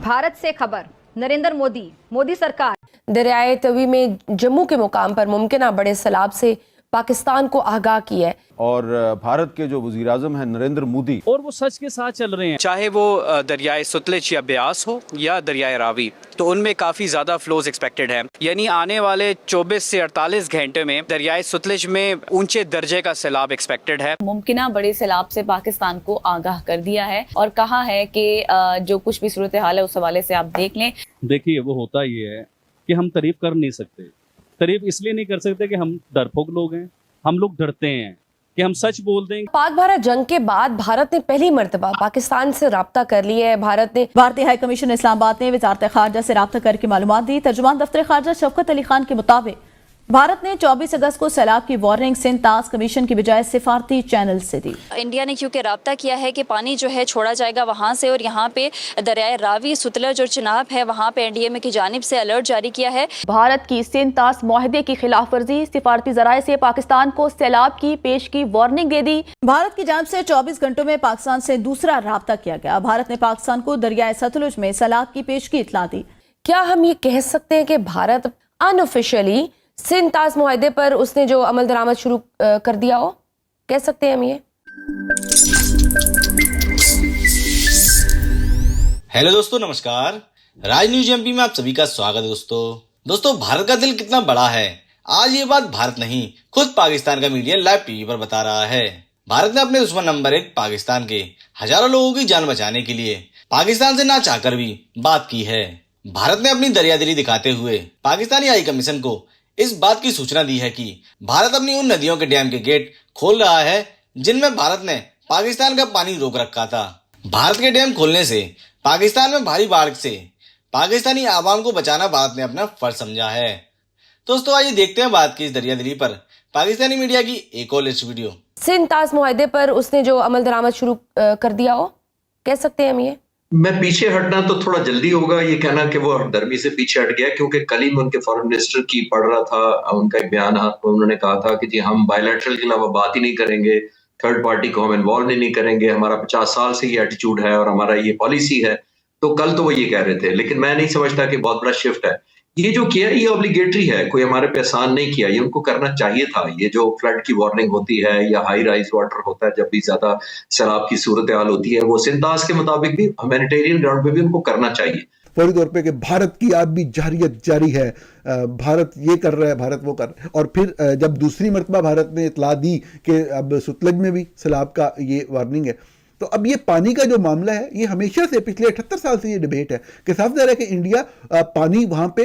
भारत से खबर, नरेंद्र मोदी सरकार दरियाए तवी में जम्मू के मुकाम पर मुमकिन बड़े सैलाब से पाकिस्तान को आगाह किया है। और भारत के जो वज़ीर आज़म हैं नरेंद्र मोदी, और वो सच के साथ चल रहे हैं, चाहे वो दरियाए सतलज या ब्यास हो या दरियाए रावी, तो उनमें काफ़ी ज़्यादा फ्लोज एक्सपेक्टेड है। यानी आने वाले 24 से 48 घंटे में दरियाए सतलज में ऊंचे दर्जे का सैलाब एक्सपेक्टेड है। मुमकिन बड़े सैलाब से पाकिस्तान को आगाह कर दिया है और कहा है कि जो कुछ भी सूरत हाल है उस हवाले से आप देख लें। देखिए वो होता ये है कि हम तारीफ कर नहीं सकते। तारीफ इसलिए नहीं कर सकते कि हम डरपोक लोग हैं, हम लोग डरते हैं कि हम सच बोल देंगे। पाक भारत जंग के बाद भारत ने पहली मर्तबा पाकिस्तान से राब्ता कर लिया है। भारतीय हाई कमीशन इस्लामाबाद ने वजारत खारजा से राब्ता करके मालूमात दी। तर्जुमान दफ्तर खारजा शफकत अली खान के मुताबिक भारत ने 24 अगस्त को सैलाब की वार्निंग सिंध ताज कमीशन की बजाय सिफारती चैनल से दी। इंडिया ने क्योंकि राब्ता किया है कि पानी जो है छोड़ा जाएगा वहाँ से, और यहाँ पे दरियाए रावी, सतलज और चिनाब है, वहाँ पे एनडीएमए की जानिब से अलर्ट जारी किया है। भारत की सिंध ताज मुआहदे की खिलाफ वर्जी, सिफारती जराये से पाकिस्तान को सैलाब की पेश की वार्निंग दे दी। भारत की जानिब से 24 घंटों में पाकिस्तान से दूसरा राब्ता किया गया। भारत ने पाकिस्तान को दरियाए सतलुज में सैलाब की पेश की इतला दी। क्या हम ये कह सकते हैं कि भारत अनऑफिशियली सिंध ताज मुआहदे पर उसने जो अमल दरामद शुरू कर दिया हो, कह सकते हैं हम ये? हेलो दोस्तों, नमस्कार। राज न्यूज एमपी में आप सभी का स्वागत है। दोस्तों भारत का दिल कितना बड़ा है, आज ये बात भारत नहीं खुद पाकिस्तान का मीडिया लाइव टीवी पर बता रहा है। भारत ने अपने दुश्मन नंबर 1 पाकिस्तान के हजारों लोगों की जान बचाने के लिए पाकिस्तान से ना चाहकर भी बात की है। भारत ने अपनी दरियादिली दिखाते हुए पाकिस्तानी हाई कमीशन को इस बात की सूचना दी है कि भारत अपनी उन नदियों के डैम के गेट खोल रहा है जिनमें भारत ने पाकिस्तान का पानी रोक रखा था। भारत के डैम खोलने से पाकिस्तान में भारी बाढ़ से पाकिस्तानी आवाम को बचाना भारत ने अपना फर्ज समझा है। दोस्तों आइए देखते हैं बात की इस दरियादिली पर पाकिस्तानी मीडिया की एक और लेटेस्ट वीडियो। सिंध ताज मुआहदे पर उसने जो अमल दरामद शुरू कर दिया हो, कह सकते हैं हम ये? मैं पीछे हटना तो थोड़ा जल्दी होगा ये कहना कि वो हरदर्मी से पीछे हट गया, क्योंकि कल ही मैं उनके फॉरेन मिनिस्टर की पढ़ रहा था, उनका एक बयान उन्होंने कहा था कि जी हम बायलैटरल के अलावा बात ही नहीं करेंगे, थर्ड पार्टी को हम इन्वॉल्व नहीं करेंगे, हमारा 50 साल से ये एटीट्यूड है और हमारा ये पॉलिसी है। तो कल तो वो ये कह रहे थे, लेकिन मैं नहीं समझता कि बहुत बड़ा शिफ्ट है। ये जो किया ये ऑब्लिगेटरी है, कोई हमारे पे एहसान नहीं किया, ये उनको करना चाहिए था। ये जो फ्लड की वार्निंग होती है या हाई राइज वाटर होता है, जब भी ज्यादा सैलाब की सूरत हाल होती है, वो सिंध ताज के मुताबिक भी ह्यूमैनिटेरियन ग्राउंड पे भी उनको करना चाहिए। फौरी तौर पे कि भारत की आज भी जारियत जारी है, भारत ये कर रहा है, भारत वो कर रहा है। और फिर जब दूसरी मरतबा भारत ने इतला दी कि अब सतलज में भी सैलाब का ये वार्निंग है, तो अब ये पानी का जो मामला है ये हमेशा से पिछले 78 साल से ये डिबेट है कि साफ ज़ाहिर है कि इंडिया पानी वहाँ पे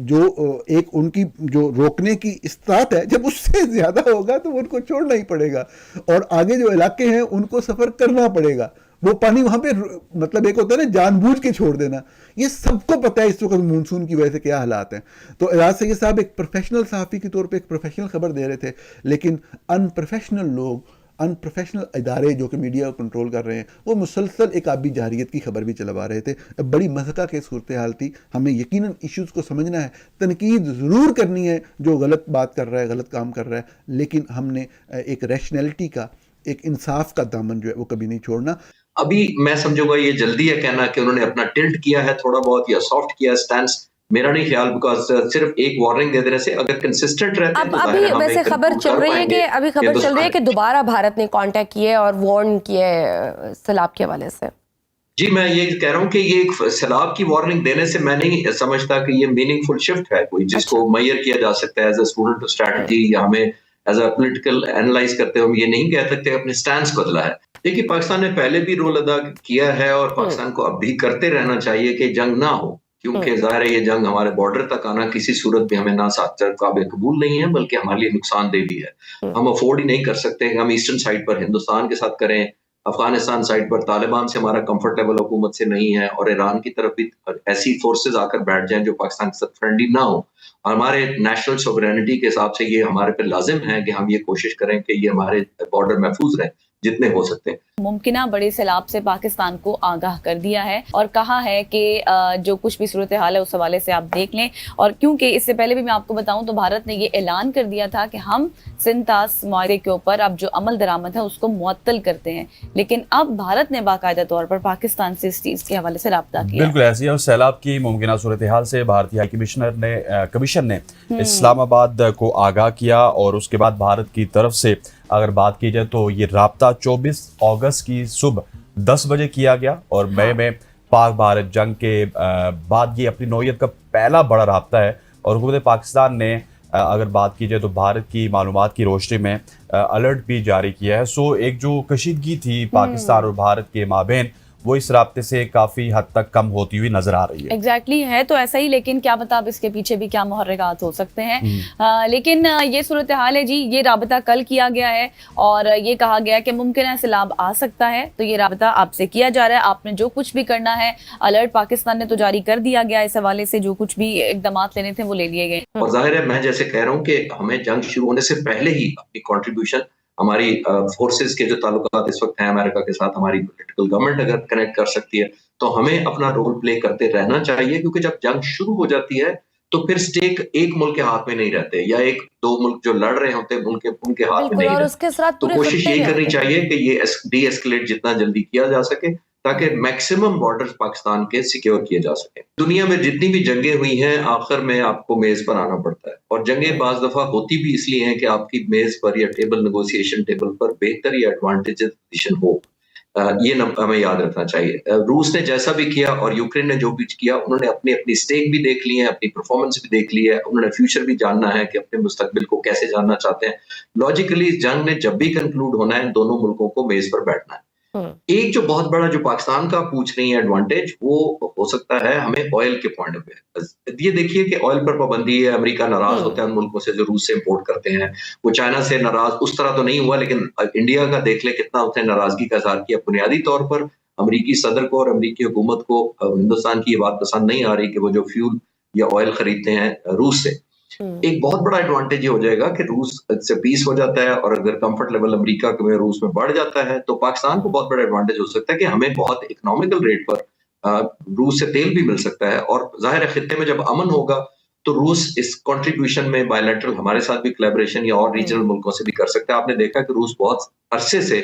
जो एक उनकी जो रोकने की इस्तात है, जब उससे ज़्यादा होगा तो उनको छोड़ना ही पड़ेगा और आगे जो इलाके हैं उनको सफ़र करना पड़ेगा। वो पानी वहाँ पे मतलब एक होता है ना जानबूझ के छोड़ देना, ये सबको पता है इस वक्त मानसून की वजह से क्या हालात हैं। तो एजाज सैयद साहब एक प्रोफेशनल सहाफ़ी के तौर पे एक प्रोफेशनल खबर दे रहे थे, लेकिन अनप्रोफेशनल लोग, अनप्रोफेशनल इदारे जो कि मीडिया को कंट्रोल कर रहे हैं, वो मुसलसल एक आबी जारियत की खबर भी चलवा रहे थे। बड़ी मज़का की सूरत हाल थी। हमें यकीनन इश्यूज़ को समझना है, तनकीद ज़रूर करनी है जो गलत बात कर रहा है, गलत काम कर रहा है, लेकिन हमने एक रैशनैलिटी का, एक इंसाफ का दामन जो है वो कभी नहीं छोड़ना। अभी मैं समझूंगा ये जल्दी है कहना कि उन्होंने अपना टिल्ट किया है थोड़ा बहुत या सॉफ्ट किया स्टैंस, मेरा नहीं ख्याल, बिकॉज सिर्फ एक वार्निंग दे देने से अगर कंसिस्टेंट रहते हैं तो अभी वैसे खबर चल रही है कि दोबारा भारत ने कांटेक्ट किया और वार्न किया सैलाब के हवाले से। जी मैं ये कह रहा हूँ कि ये एक सैलाब की वार्निंग देने से मैं नहीं समझता कि ये मीनिंगफुल शिफ्ट है कोई जिसको मेजर किया जा सकता है as a student of strategy, या हमें एज अ पॉलिटिकल एनालाइज करते हुए हम ये नहीं कह सकते अपने स्टैंड बदला है। देखिए पाकिस्तान ने पहले भी रोल अदा किया है और पाकिस्तान को अब भी करते रहना चाहिए कि जंग ना हो, क्योंकि जाहिर है ये जंग हमारे बॉर्डर तक आना किसी सूरत में हमें ना साथ काबिल कबूल नहीं है, बल्कि हमारे लिए नुकसानदेह भी है। हम अफोर्ड ही नहीं कर सकते कि हम ईस्टर्न साइड पर हिंदुस्तान के साथ करें, अफगानिस्तान साइड पर तालिबान से हमारा कंफर्टेबल हुकूमत से नहीं है, और ईरान की तरफ भी ऐसी फोर्सेज आकर बैठ जाएं जो पाकिस्तान के साथ फ्रेंडली ना हो। हमारे नेशनल सोवरेनिटी के हिसाब से ये हमारे पे लाजिम है कि हम ये कोशिश करें कि ये हमारे बॉर्डर महफूज रहे। जितने हो सकते हैं। मुमकिना बड़े सैलाब से पाकिस्तान को आगाह कर दिया है और कहा है कि जो कुछ भी सूरत हाल है उस हवाले से आप देख लें। और क्योंकि इससे पहले भी मैं आपको बताऊं तो भारत ने ये ऐलान कर दिया था कि हम सिंतास मुआहदे के ऊपर अब जो अमल दरामद है उसको मुअत्तल करते हैं, लेकिन अब भारत ने बाकायदा तौर पर पाकिस्तान से इस चीज़ के हवाले से रब्ता किया। बिल्कुल ऐसी है। और सैलाब की मुमकिना सूरत हाल से भारतीय हाई कमीशन ने इस्लामाबाद को आगाह किया और उसके बाद भारत की तरफ से अगर बात की जाए तो ये राब्ता 24 अगस्त की सुबह 10 बजे किया गया और मई में पाक भारत जंग के बाद ये अपनी नौयत का पहला बड़ा राब्ता है। और हुकूमत पाकिस्तान ने अगर बात की जाए तो भारत की मालूमात की रोशनी में अलर्ट भी जारी किया है। सो एक जो कशीदगी थी पाकिस्तान और भारत के माबेन वो इस राब्ते से काफ़ी हद तक कम होती हुई नजर आ रही है। एग्जैक्टली है तो ऐसा ही, लेकिन क्या पता अब इसके पीछे भी क्या मुहर्रिकात हो सकते हैं। लेकिन ये सूरत हाल है जी। ये राबता कल किया गया है और ये कहा गया है कि मुमकिन है सैलाब आ सकता है, तो ये राबता आपसे किया जा रहा है। आपने जो कुछ भी करना है, अलर्ट पाकिस्तान ने तो जारी कर दिया गया, इस हवाले से जो कुछ भी इकदाम लेने थे वो ले लिए गए। और जाहिर है मैं जैसे कह रहा हूँ कि हमें जंग शुरू होने से पहले ही अपनी कंट्रीब्यूशन हमारी फोर्सेस के जो ताल्लुकात इस वक्त हैं अमेरिका के साथ, हमारी पॉलिटिकल गवर्नमेंट अगर कनेक्ट कर सकती है तो हमें अपना रोल प्ले करते रहना चाहिए, क्योंकि जब जंग शुरू हो जाती है तो फिर स्टेक एक मुल्क के हाथ में नहीं रहते या एक दो मुल्क जो लड़ रहे होते हैं उनके हाथ में नहीं रहते। तो कोशिश यही करनी चाहिए कि ये डी एस्केलेट जितना जल्दी किया जा सके ताकि मैक्सिमम बॉर्डर्स पाकिस्तान के सिक्योर किए जा सके। दुनिया में जितनी भी जंगें हुई हैं आखिर में आपको मेज पर आना पड़ता है, और जंगें बाज दफा होती भी इसलिए हैं कि आपकी मेज पर या टेबल नेगोशिएशन टेबल पर बेहतर या एडवांटेजेस पोजीशन हो। ये हमें याद रखना चाहिए। रूस ने जैसा भी किया और यूक्रेन ने जो भी किया, उन्होंने अपनी स्टेक भी देख ली है, अपनी परफॉर्मेंस भी देख ली है, उन्होंने फ्यूचर भी जानना है कि अपने मुस्तकबिल को कैसे जानना चाहते हैं। लॉजिकली जंग ने जब भी कंक्लूड होना है दोनों मुल्कों को मेज पर बैठना है। एक जो बहुत बड़ा जो पाकिस्तान का पूछ रही है एडवांटेज, वो हो सकता है हमें ऑयल के पॉइंट ऑफ व्यू। ये देखिए कि ऑयल पर पाबंदी है, अमेरिका नाराज होता है उन मुल्कों से जो रूस से इंपोर्ट करते हैं। वो चाइना से नाराज उस तरह तो नहीं हुआ, लेकिन इंडिया का देख ले कितना उसने नाराजगी का इजहार किया। बुनियादी तौर पर अमेरिकी सदर को और अमेरिकी हुकूमत को हिंदुस्तान की ये बात पसंद नहीं आ रही कि वो जो फ्यूल या ऑयल खरीदते हैं रूस से। एक बहुत बड़ा एडवांटेज ये हो जाएगा कि रूस से पीस हो जाता है, और अगर कंफर्ट लेवल अमेरिका में रूस में बढ़ जाता है तो पाकिस्तान को बहुत बड़ा एडवांटेज हो सकता है कि हमें बहुत इकोनॉमिकल रेट पर रूस से तेल भी मिल सकता है। और जाहिर है खित्ते में जब अमन होगा तो रूस इस कंट्रीब्यूशन में बायलैटरल हमारे साथ भी कोलैबोरेशन या और रीजनल मुल्कों से भी कर सकता है। आपने देखा कि रूस बहुत अरसे से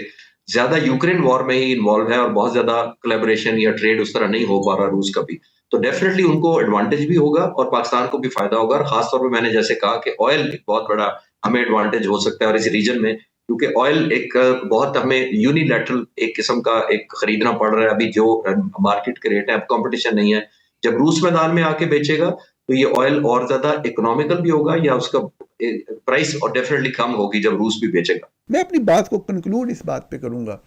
ज्यादा यूक्रेन वॉर में ही इन्वॉल्व है और बहुत ज्यादा कोलैबोरेशन या ट्रेड उस तरह नहीं हो पा रहा रूस का भी। तो डेफिनेटली उनको एडवांटेज भी होगा और पाकिस्तान को भी फायदा होगा। और खासतौर पर मैंने जैसे कहा कि ऑयल एक बहुत बड़ा हमें एडवांटेज हो सकता है और इस रीजन में, क्योंकि ऑयल एक बहुत हमें यूनिलैटरल एक किस्म का एक खरीदना पड़ रहा है अभी जो मार्केट के रेट है, अब कंपटीशन नहीं है। जब रूस मैदान में आके बेचेगा तो ये ऑयल और ज्यादा इकोनॉमिकल भी होगा या उसका प्राइस और डेफिनेटली कम होगी जब रूस भी बेचेगा। मैं अपनी बात को कंक्लूड इस बात पे करूंगा,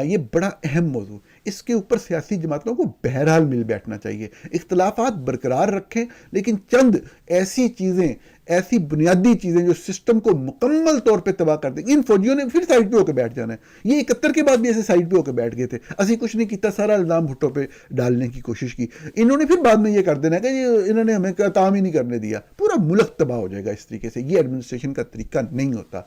ये बड़ा अहम मौजू, इसके ऊपर सियासी जमातों को बहरहाल मिल बैठना चाहिए। इख्तलाफात बरकरार रखें, लेकिन चंद ऐसी चीज़ें, ऐसी बुनियादी चीज़ें जो सिस्टम को मुकम्मल तौर पे तबाह कर देंगी। इन फौजियों ने फिर साइड पे होकर बैठ जाना है। ये 71 के बाद भी ऐसे साइड पे होकर बैठ गए थे, असी कुछ नहीं किया, सारा इल्ज़ाम भुट्टो पे डालने की कोशिश की। इन्होंने फिर बाद में ये कर देना कि इन्होंने हमें काम ही नहीं करने दिया, पूरा मुल्क तबाह हो जाएगा इस तरीके से। ये एडमिनिस्ट्रेशन का तरीका नहीं होता।